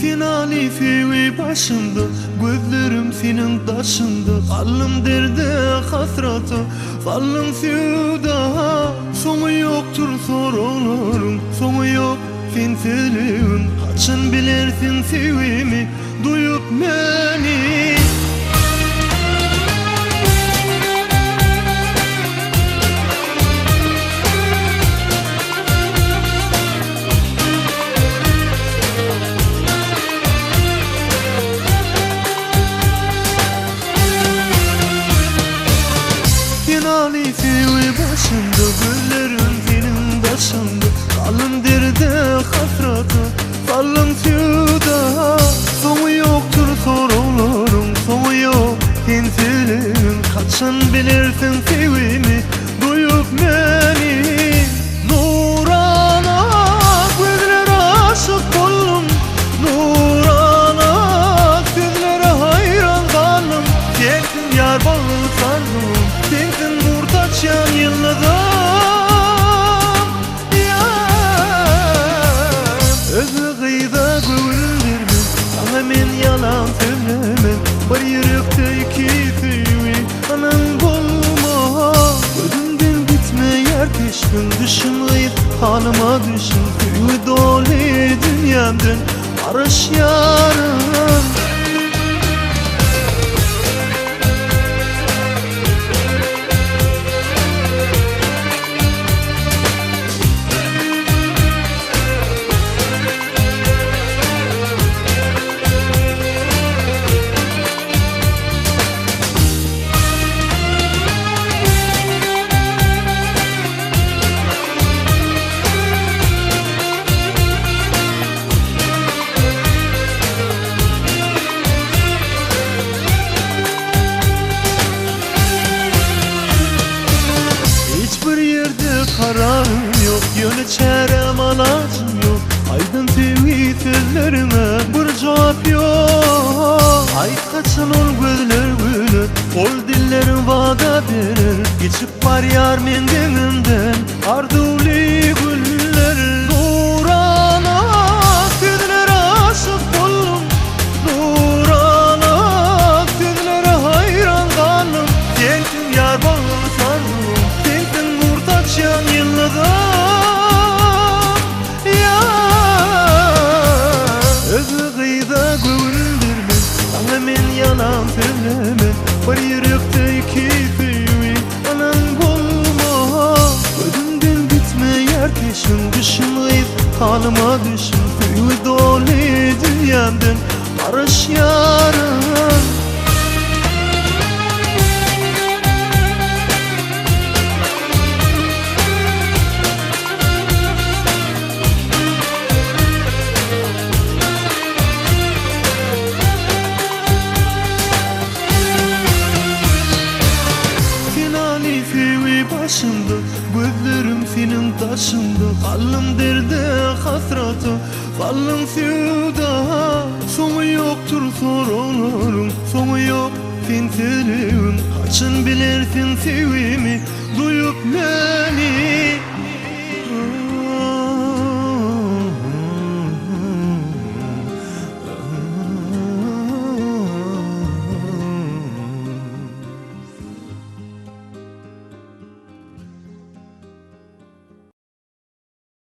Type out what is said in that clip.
Finali fevi başımda, gözlerim senin taşında. Kalım derde hasratı, kalım sevda. Sonu yoktur sorularım, sonu yok finteliğin. Kaçın bilirsin sevimi, duyup beni. Finali fevi başında, gözlerim senin taşında. Kalın derde hasratı, kalın sevda. Sonu yoktur sorularım, sonu yok finteliğin. Kaçın bilirsin sevimi, duyup beni. Nurana gözlere aşık oldum, Nurana gözlere hayran kaldım. Sensin yar bağıtanım, sensin nurtaçyan yıldızım. Özü kıyıda gönüldirme, sana men yalan söylemem. Bir yürekte iki sevgi, anan bulma. Gözümden gitme yer peşin, düşüm gıyıp halıma düşün. Sevgi dolu dünyamdan barış yarım. Kararım yok, yönü çarem anacım yok. Aydın sevgi sözlerime bir cevap yok. Ay kaçın ol gözler gülür, ol dillerin vada verir. Geçip var yar men denimden arduli güller. Nurana sözlere aşık oldum, Nurana sözlere hayran kaldım. Sensin yar bağırsanım, sensin nurtaçyan yıldızım. Özü kıyıda gönüldirme, sana men yalan söylemem. Bir yürekte iki sevgi, anan bulma. Gözümden gitme yer peşin, düşüm gıyıp halıma düşün. Sevgi dolu dünyamdan barış yarım. Başımda, gözlerim senin taşında. Kalım derde hasratı, kalım sevda. Sonu yoktur sorularım, sonu yok finteliğin. Kaçın bilirsin sevimi, duyup beni.